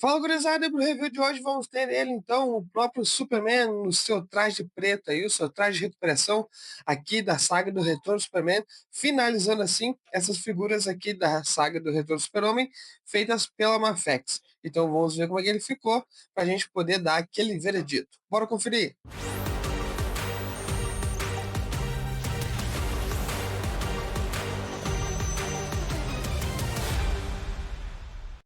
Fala, gurizada, pro review de hoje vamos ter ele, então, o próprio Superman no seu traje preto aí, o seu traje de recuperação aqui da saga do Retorno do Superman, finalizando assim essas figuras aqui da saga do Retorno do Super-Homem, feitas pela Mafex. Então vamos ver como é que ele ficou, pra gente poder dar aquele veredito. Bora conferir!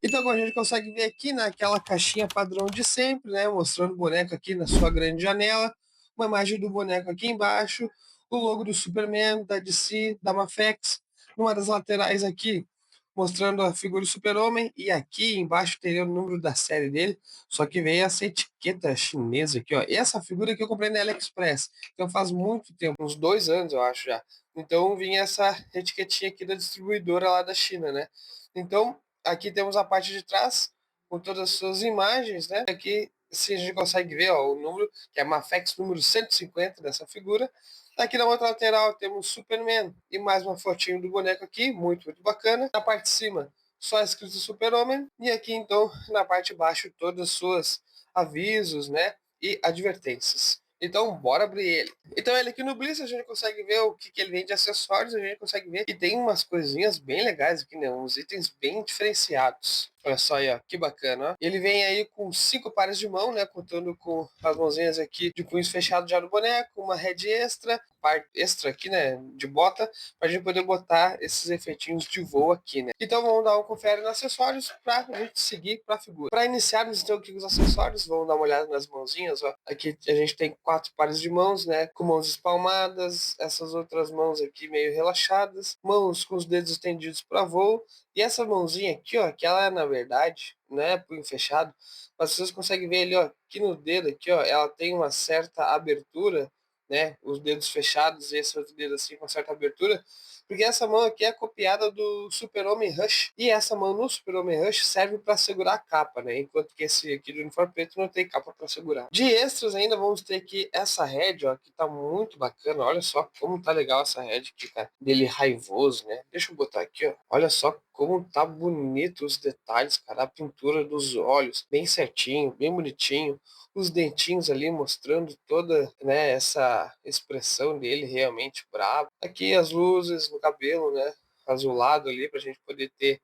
Então, como a gente consegue ver aqui naquela caixinha padrão de sempre, né? Mostrando o boneco aqui na sua grande janela, uma imagem do boneco aqui embaixo, o logo do Superman, da DC, da Mafex, numa das laterais aqui, mostrando a figura do Super-Homem, e aqui embaixo teria o número da série dele, só que veio essa etiqueta chinesa aqui, ó. E essa figura aqui eu comprei na AliExpress, então faz muito tempo, uns 2 anos eu acho já. Então vinha essa etiquetinha aqui da distribuidora lá da China, né? Então aqui temos a parte de trás com todas as suas imagens, né? Aqui se a gente consegue ver ó, o número, que é Mafex número 150 dessa figura. Aqui na outra lateral temos Superman e mais uma fotinho do boneco aqui, muito bacana. Na parte de cima, só escrito Super-Homem. E aqui então, na parte de baixo, todos os seus avisos, né? E advertências. Então, bora abrir ele. Então, ele aqui no Bliss, a gente consegue ver o que ele vem de acessórios, a gente consegue ver que tem umas coisinhas bem legais aqui, né? Uns itens bem diferenciados. Olha só aí, ó, que bacana, ó. Ele vem aí com 5 pares de mão, né? Contando com as mãozinhas aqui de punhos fechados já no boneco, uma head extra, parte extra aqui, né? De bota, pra gente poder botar esses efeitinhos de voo aqui, né? Então vamos dar um confere nos acessórios pra gente seguir pra figura. Pra iniciarmos então aqui com os acessórios, vamos dar uma olhada nas mãozinhas, ó. Aqui a gente tem 4 pares de mãos, né? Com mãos espalmadas, essas outras mãos aqui meio relaxadas, mãos com os dedos estendidos para voo, e essa mãozinha aqui, ó, que ela na verdade, né, punho fechado, mas vocês conseguem ver ali, ó, que no dedo aqui, ó, ela tem uma certa abertura, né, os dedos fechados e esse outro dedo assim com certa abertura, porque essa mão aqui é copiada do Super-Homem Rush, e essa mão no Super-Homem Rush serve para segurar a capa, né, enquanto que esse aqui do uniforme preto não tem capa para segurar. De extras ainda vamos ter aqui essa head, ó, que tá muito bacana, olha só como tá legal essa head aqui, cara, dele raivoso, né, deixa eu botar aqui, ó, olha só como tá bonito os detalhes, cara, a pintura dos olhos, bem certinho, bem bonitinho, os dentinhos ali mostrando toda, né, essa expressão dele realmente bravo. Aqui as luzes no cabelo, né, azulado ali pra gente poder ter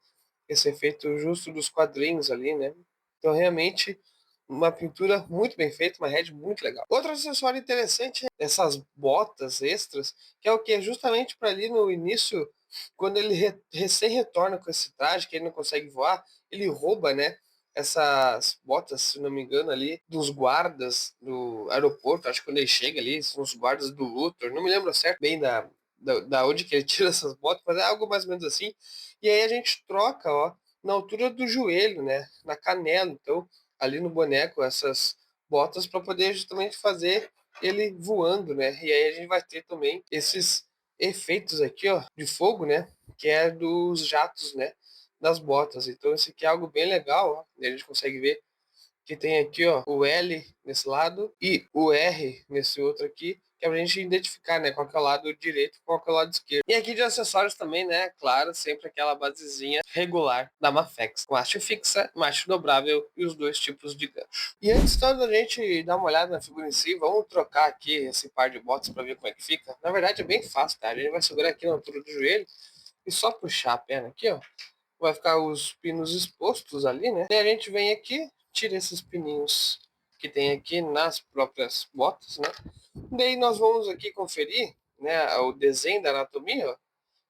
esse efeito justo dos quadrinhos ali, né? Então realmente uma pintura muito bem feita, uma head muito legal. Outro acessório interessante é essas botas extras, que é o que? Justamente para ali no início, quando ele recém retorna com esse traje, que ele não consegue voar, ele rouba, né? Essas botas, se não me engano, ali, dos guardas do aeroporto, acho que quando ele chega ali, são os guardas do Luthor, não me lembro certo bem da onde que ele tira essas botas, mas é algo mais ou menos assim. E aí a gente troca, ó, na altura do joelho, né? Na canela. Então, ali no boneco, essas botas para poder justamente fazer ele voando, né? E aí a gente vai ter também esses efeitos aqui, ó, de fogo, né? Que é dos jatos, né? Das botas. Então, esse aqui é algo bem legal, ó. E a gente consegue ver que tem aqui ó, o L nesse lado e o R nesse outro aqui, que é pra gente identificar, né, qual que é o lado direito e qual que é o lado esquerdo. E aqui de acessórios também, né, claro, sempre aquela basezinha regular da Mafex, com haste fixa, haste dobrável e os dois tipos de gancho. E antes de a gente dar uma olhada na figura em si, vamos trocar aqui esse par de botas para ver como é que fica. Na verdade é bem fácil, tá? A gente vai segurar aqui na altura do joelho e só puxar a perna aqui, ó, vai ficar os pinos expostos ali, né? E a gente vem aqui, tira esses pininhos que tem aqui nas próprias botas, né? Daí nós vamos aqui conferir, né, o desenho da anatomia,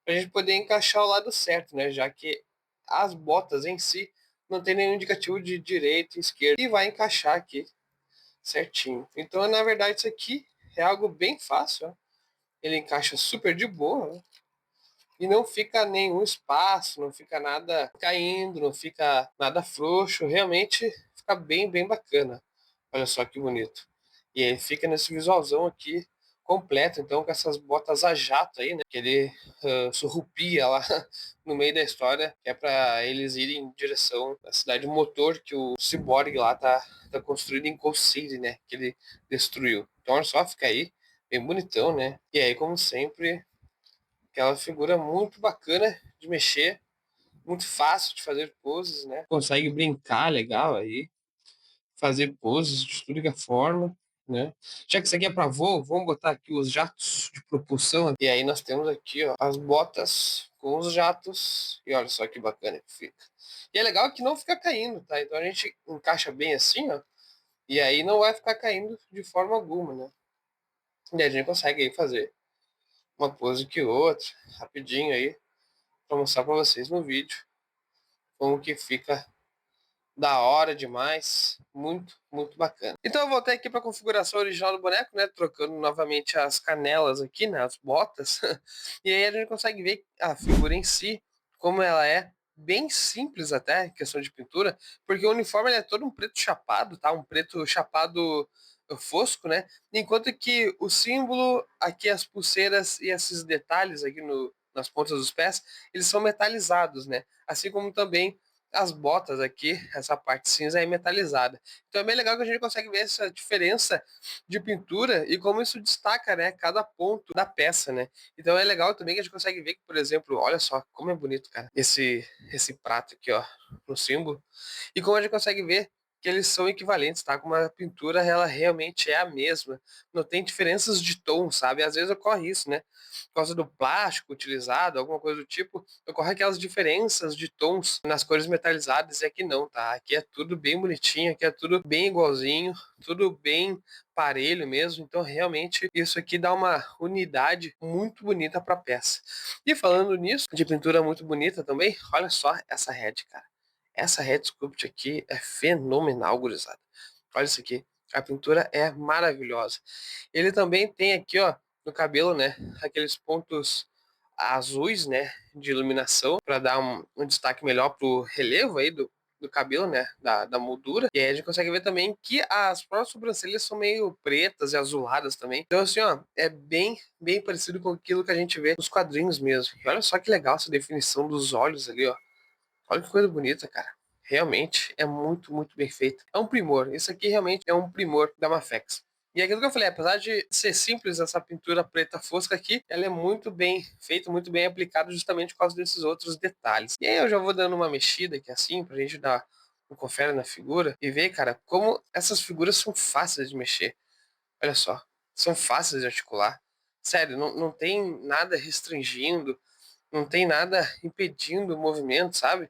para a gente poder encaixar o lado certo, né? Já que as botas em si não tem nenhum indicativo de direita e esquerda e vai encaixar aqui certinho. Então, na verdade, isso aqui é algo bem fácil, ó. Ele encaixa super de boa, né? E não fica nenhum espaço, não fica nada caindo, não fica nada frouxo, realmente fica bem, bem bacana. Olha só que bonito. E aí fica nesse visualzão aqui completo, então com essas botas a jato aí, né? Que ele surrupia lá no meio da história, que é para eles irem em direção à cidade motor que o Cyborg lá tá construído em Cold City, né? Que ele destruiu. Então olha só, fica aí, bem bonitão, né? E aí, como sempre, aquela figura muito bacana de mexer, muito fácil de fazer poses, né? Consegue brincar legal aí, fazer poses de tudo que é forma, né? Já que isso aqui é para voo, vamos botar aqui os jatos de propulsão. E aí nós temos aqui, ó, as botas com os jatos. E olha só que bacana que fica. E é legal que não fica caindo, tá? Então a gente encaixa bem assim, ó. E aí não vai ficar caindo de forma alguma, né? E a gente consegue aí fazer uma pose que outra, rapidinho aí, para mostrar para vocês no vídeo como que fica da hora demais, muito, muito bacana. Então eu voltei aqui para a configuração original do boneco, né, trocando novamente as canelas aqui, né, as botas, e aí a gente consegue ver a figura em si, como ela é bem simples até, em questão de pintura, porque o uniforme ele é todo um preto chapado, tá, um preto chapado fosco, né, enquanto que o símbolo, aqui as pulseiras e esses detalhes aqui no, nas pontas dos pés, eles são metalizados, né, assim como também as botas aqui, essa parte cinza é metalizada. Então é bem legal que a gente consegue ver essa diferença de pintura e como isso destaca, né, cada ponto da peça, né? Então é legal também que a gente consegue ver que, por exemplo, olha só como é bonito, cara, esse prato aqui, ó, no símbolo. E como a gente consegue ver que eles são equivalentes, tá? Como a pintura, ela realmente é a mesma. Não tem diferenças de tom, sabe? Às vezes ocorre isso, né? Por causa do plástico utilizado, alguma coisa do tipo, ocorre aquelas diferenças de tons nas cores metalizadas, e aqui não, tá? Aqui é tudo bem bonitinho, aqui é tudo bem igualzinho, tudo bem parelho mesmo, então realmente isso aqui dá uma unidade muito bonita para a peça. E falando nisso, de pintura muito bonita também, olha só essa head, cara. Essa Red Sculpt aqui é fenomenal, gurizada. Olha isso aqui. A pintura é maravilhosa. Ele também tem aqui, ó, no cabelo, né, aqueles pontos azuis, né, de iluminação para dar um destaque melhor pro relevo aí do cabelo, né, da moldura. E aí a gente consegue ver também que as próprias sobrancelhas são meio pretas e azuladas também. Então, assim, ó, é bem parecido com aquilo que a gente vê nos quadrinhos mesmo. E olha só que legal essa definição dos olhos ali, ó. Olha que coisa bonita, cara. Realmente é muito, muito bem feito. É um primor. Isso aqui realmente é um primor da Mafex. E é aquilo que eu falei, apesar de ser simples essa pintura preta fosca aqui, ela é muito bem feita, muito bem aplicada justamente por causa desses outros detalhes. E aí eu já vou dando uma mexida aqui assim, pra gente dar um confere na figura e ver, cara, como essas figuras são fáceis de mexer. Olha só, são fáceis de articular. Sério, não tem nada restringindo, não tem nada impedindo o movimento, sabe?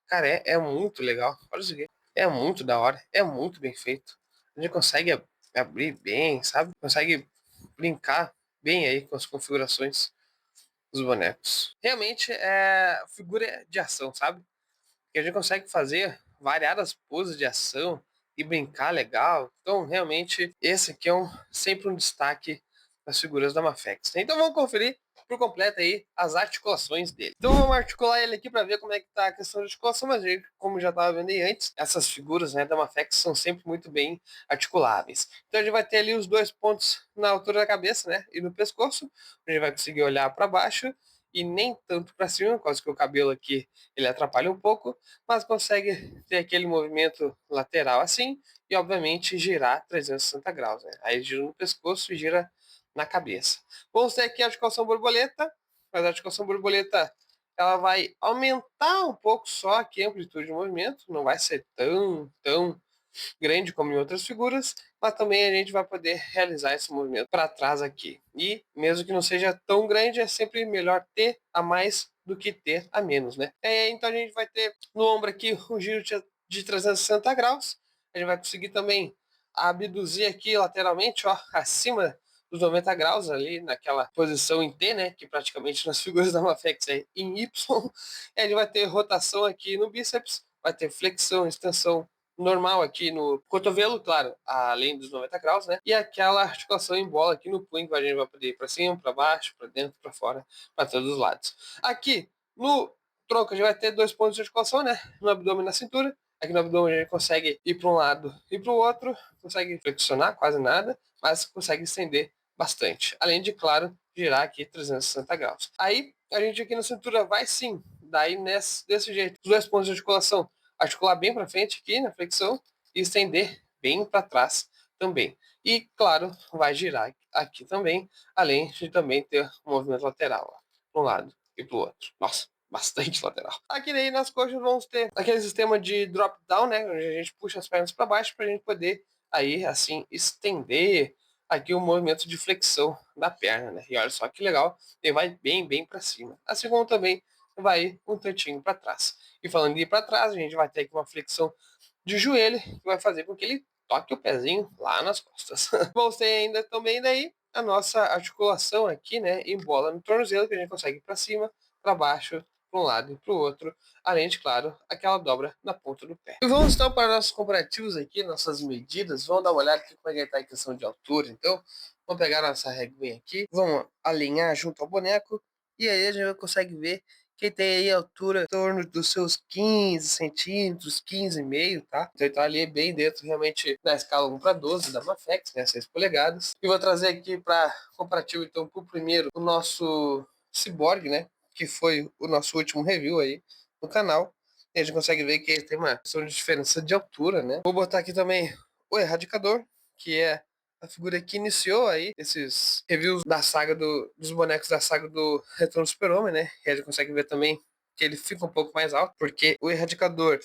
Cara, é muito legal. Olha isso aqui. É muito da hora. É muito bem feito. A gente consegue abrir bem, sabe? Consegue brincar bem aí com as configurações dos bonecos. Realmente é figura de ação, sabe? Que a gente consegue fazer variadas poses de ação e brincar legal. Então, realmente, esse aqui é sempre um destaque das figuras da Mafex. Então, vamos conferir por completo aí as articulações dele. Então, vamos articular ele aqui para ver como é que tá a questão de articulação, mas como já estava vendo aí antes, essas figuras, né, da Mafex são sempre muito bem articuláveis. Então, a gente vai ter ali os dois pontos na altura da cabeça, né, e no pescoço. A gente vai conseguir olhar para baixo e nem tanto para cima, por causa que o cabelo aqui ele atrapalha um pouco, mas consegue ter aquele movimento lateral assim e, obviamente, girar 360 graus. Né? Aí gira no pescoço e gira na cabeça. Vamos ter aqui a articulação borboleta, mas a articulação borboleta ela vai aumentar um pouco só aqui a amplitude de movimento, não vai ser tão grande como em outras figuras, mas também a gente vai poder realizar esse movimento para trás aqui. E mesmo que não seja tão grande, é sempre melhor ter a mais do que ter a menos, né? Então a gente vai ter no ombro aqui um giro de 360 graus. A gente vai conseguir também abduzir aqui lateralmente, ó, acima dos 90 graus ali naquela posição em T, né, que praticamente nas figuras da Mafex é em Y. Ele vai ter rotação aqui no bíceps, vai ter flexão, extensão, normal aqui no cotovelo, claro, além dos 90 graus, né? E aquela articulação em bola aqui no punho, que a gente vai poder ir para cima, para baixo, para dentro, para fora, para todos os lados. Aqui no tronco a gente vai ter dois pontos de articulação, né? No abdômen e na cintura. Aqui no abdômen a gente consegue ir para um lado e para o outro, consegue flexionar quase nada, mas consegue estender bastante. Além de, claro, girar aqui 360 graus. Aí a gente aqui na cintura vai sim, daí desse jeito, os dois pontos de articulação articular bem para frente aqui na flexão e estender bem para trás também. E, claro, vai girar aqui também, além de também ter um movimento lateral, para um lado e para o outro. Nossa, bastante lateral. Aqui daí nas coxas vamos ter aquele sistema de drop down, né, onde a gente puxa as pernas para baixo para a gente poder aí assim estender aqui o movimento de flexão da perna, né? E olha só que legal, ele vai bem para cima. Assim como também vai um tantinho para trás. E falando de ir para trás, a gente vai ter aqui uma flexão de joelho que vai fazer com que ele toque o pezinho lá nas costas. Vamos ter ainda também daí a nossa articulação aqui, né, em bola no tornozelo, que a gente consegue ir para cima, para baixo, para um lado e para o outro, além de, claro, aquela dobra na ponta do pé. E vamos então para nossos comparativos aqui, nossas medidas. Vamos dar uma olhada aqui como é que está em questão de altura. Então, vamos pegar nossa réguinha aqui, vamos alinhar junto ao boneco, e aí a gente consegue ver que tem aí a altura em torno dos seus 15 centímetros, 15,5, tá? Então ele tá ali bem dentro, realmente, da escala 1 para 12 da Mafex, né? 6 polegadas. E vou trazer aqui para comparativo, então, pro primeiro, o nosso Cyborg, né? Que foi o nosso último review aí no canal. E a gente consegue ver que ele tem uma questão de diferença de altura, né? Vou botar aqui também o Erradicador, que é a figura que iniciou aí esses reviews da saga dos bonecos da saga do Retorno do Super-Homem, né? E a gente consegue ver também que ele fica um pouco mais alto, porque o Erradicador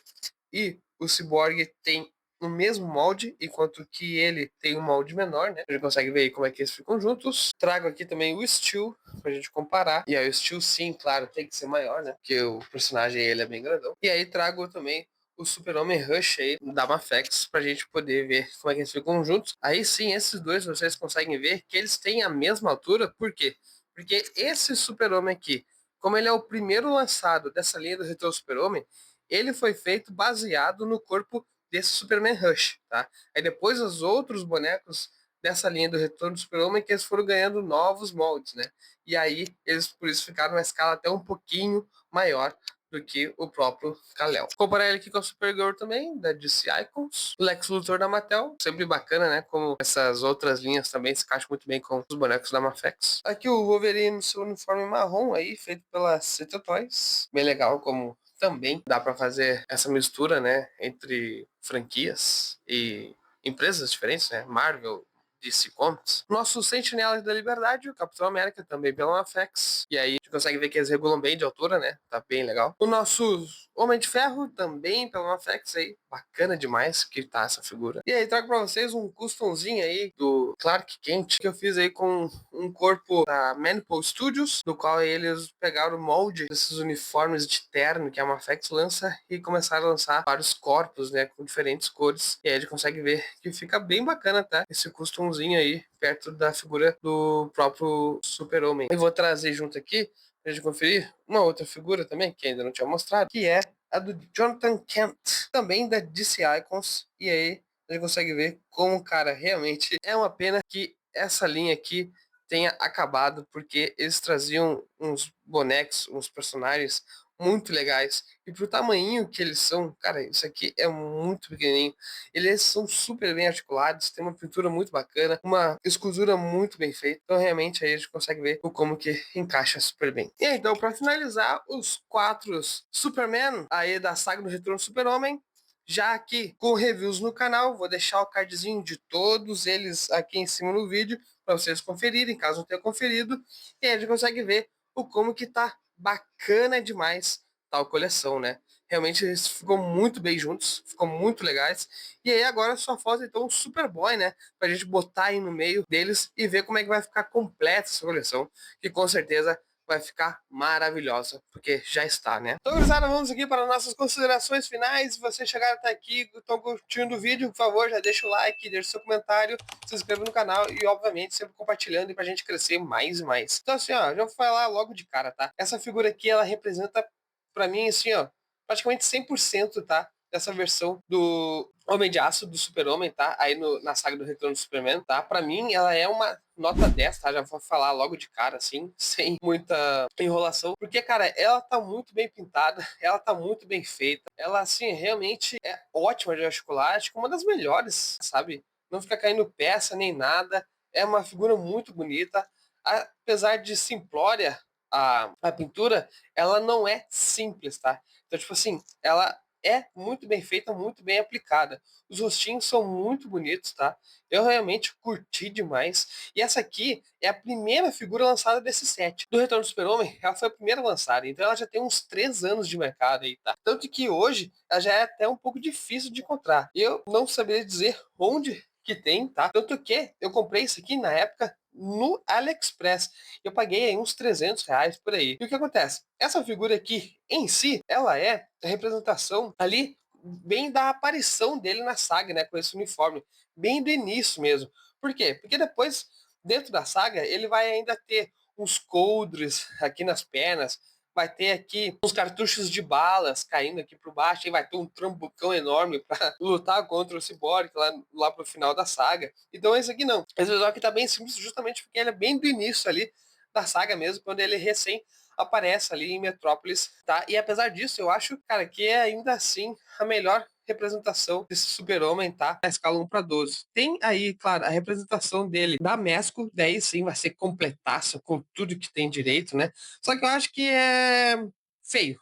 e o Cyborg tem o mesmo molde, enquanto que ele tem um molde menor, né? A gente consegue ver aí como é que eles ficam juntos. Trago aqui também o Steel, pra gente comparar. E aí o Steel, sim, claro, tem que ser maior, né? Porque o personagem, ele é bem grandão. E aí trago também o Super-Homem Rush aí da Mafex pra gente poder ver como é que eles ficam juntos. Aí sim, esses dois vocês conseguem ver que eles têm a mesma altura. Por quê? Porque esse Super-Homem aqui, como ele é o primeiro lançado dessa linha do Retro Super-Homem, ele foi feito baseado no corpo desse Superman Rush, tá? Aí depois os outros bonecos dessa linha do Retorno do Super-Homem que eles foram ganhando novos moldes, né? E aí eles por isso ficaram numa escala até um pouquinho maior do que o próprio Kal-El. Comparar ele aqui com a Supergirl também, da DC Icons. O Lex Luthor da Mattel, sempre bacana, né? Como essas outras linhas também se encaixam muito bem com os bonecos da Mafex. Aqui o Wolverine no seu uniforme marrom aí, feito pela Ceta Toys. Bem legal, como também dá para fazer essa mistura, né? Entre franquias e empresas diferentes, né? Marvel, DC Comics. Nosso Sentinela da Liberdade, o Capitão América, também pela Mafex. E aí a gente consegue ver que eles regulam bem de altura, né? Tá bem legal. O nosso Homem de Ferro, também pela Mafex aí. Bacana demais que tá essa figura. E aí trago pra vocês um customzinho aí do Clark Kent, que eu fiz aí com um corpo da Manipul Studios, no qual eles pegaram o molde desses uniformes de terno que a Mafex lança e começaram a lançar vários corpos, né? Com diferentes cores. E aí a gente consegue ver que fica bem bacana, tá? Esse customzinho aí, perto da figura do próprio Super-Homem. Eu vou trazer junto aqui, pra gente conferir, uma outra figura também, que ainda não tinha mostrado, que é a do Jonathan Kent, também da DC Icons. E aí a gente consegue ver como, cara, realmente é uma pena que essa linha aqui tenha acabado, porque eles traziam uns bonecos, uns personagens muito legais. E pro tamanho que eles são, cara, isso aqui é muito pequenininho. Eles são super bem articulados, tem uma pintura muito bacana, uma escultura muito bem feita. Então, realmente, aí a gente consegue ver o como que encaixa super bem. E aí, então, para finalizar, os quatro Superman aí da saga do Retorno do Super-Homem, já aqui com reviews no canal, vou deixar o cardzinho de todos eles aqui em cima no vídeo para vocês conferirem, caso não tenha conferido, e aí a gente consegue ver o como que tá bacana demais tal coleção, né? Realmente eles ficam muito bem juntos, ficam muito legais. E aí agora só falta então o Superboy, né? Pra gente botar aí no meio deles e ver como é que vai ficar completa essa coleção, que com certeza vai ficar maravilhosa, porque já está, né? Então, gurizada, vamos aqui para nossas considerações finais. Se vocês chegaram até aqui, estão curtindo o vídeo, por favor, já deixa o like, deixa o seu comentário, se inscreva no canal e, obviamente, sempre compartilhando pra gente crescer mais e mais. Então, assim, ó, já vou falar logo de cara, tá? Essa figura aqui, ela representa, pra mim, assim, ó, praticamente 100%, tá? Dessa versão do Homem de Aço, do Super-Homem, tá? Aí na saga do Retorno do Superman, tá? Pra mim, ela é uma nota 10, tá? Já vou falar logo de cara, assim, sem muita enrolação. Porque, cara, ela tá muito bem pintada, ela tá muito bem feita. Ela, assim, realmente é ótima de articular, acho que uma das melhores, sabe? Não fica caindo peça nem nada. É uma figura muito bonita. Apesar de simplória a pintura, ela não é simples, tá? Então, tipo assim, ela é muito bem feita, muito bem aplicada. Os rostinhos são muito bonitos, tá? Eu realmente curti demais. E essa aqui é a primeira figura lançada desse set. Do Retorno do Super-Homem, ela foi a primeira lançada, então ela já tem uns 3 anos de mercado aí, tá? Tanto que hoje ela já é até um pouco difícil de encontrar. Eu não saberia dizer onde que tem, tá? Tanto que eu comprei isso aqui na época no AliExpress. Eu paguei aí uns R$ 300 por aí. E o que acontece? Essa figura aqui, em si, ela é a representação ali bem da aparição dele na saga, né? Com esse uniforme. Bem do início mesmo. Por quê? Porque depois, dentro da saga, ele vai ainda ter uns coldres aqui nas pernas, vai ter aqui uns cartuchos de balas caindo aqui por baixo, e vai ter um trambucão enorme para lutar contra o Cyborg lá pro final da saga. Então esse aqui não. Esse visual aqui tá bem simples, justamente porque ele é bem do início ali da saga mesmo, quando ele recém aparece ali em Metrópolis, tá? E apesar disso, eu acho, cara, que é ainda assim a melhor representação desse super-homem, tá? Na escala 1/12. Tem aí, claro, a representação dele da Mesco, daí sim vai ser completaço com tudo que tem direito, né? Só que eu acho que é feio,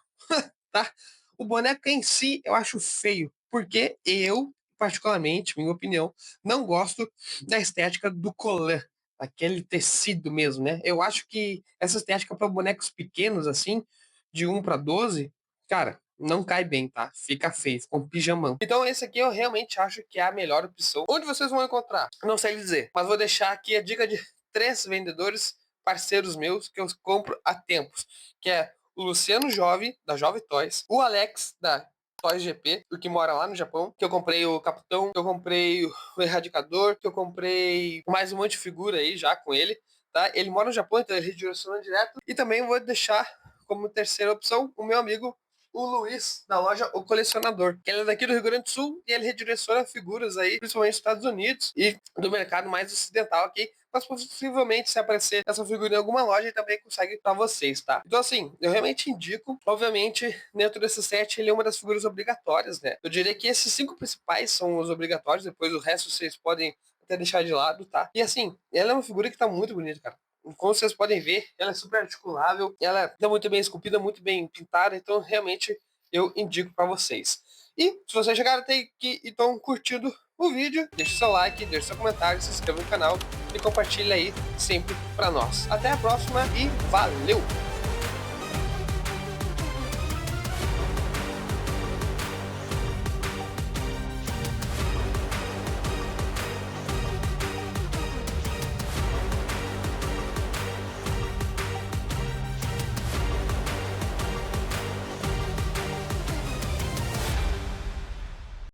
tá? O boneco em si eu acho feio, porque eu, particularmente, minha opinião, não gosto da estética do colã, aquele tecido mesmo, né? Eu acho que essa estética para bonecos pequenos, assim, de 1/12, cara, não cai bem, tá? Fica feio, fica um pijamão. Então esse aqui eu realmente acho que é a melhor opção. Onde vocês vão encontrar? Não sei dizer, mas vou deixar aqui a dica de 3 vendedores parceiros meus que eu compro há tempos, que é o Luciano Jove, da Jove Toys, o Alex, da Toys GP, o que mora lá no Japão, que eu comprei o Capitão, que eu comprei o Erradicador, que eu comprei mais um monte de figura aí já com ele, tá? Ele mora no Japão, então ele redireciona direto. E também vou deixar como terceira opção o meu amigo o Luiz, da loja O Colecionador, que ele é daqui do Rio Grande do Sul e ele redireciona figuras aí, principalmente dos Estados Unidos e do mercado mais ocidental aqui, mas possivelmente se aparecer essa figura em alguma loja, ele também consegue para vocês, tá? Então assim, eu realmente indico, obviamente, dentro desse set ele é uma das figuras obrigatórias, né? Eu diria que esses 5 principais são os obrigatórios, depois o resto vocês podem até deixar de lado, tá? E assim, ela é uma figura que tá muito bonita, cara. Como vocês podem ver, ela é super articulável, ela é muito bem esculpida, muito bem pintada, então realmente eu indico para vocês. E se vocês chegaram até aqui e estão curtindo o vídeo, deixe seu like, deixe seu comentário, se inscreva no canal e compartilhe aí sempre para nós. Até a próxima e valeu!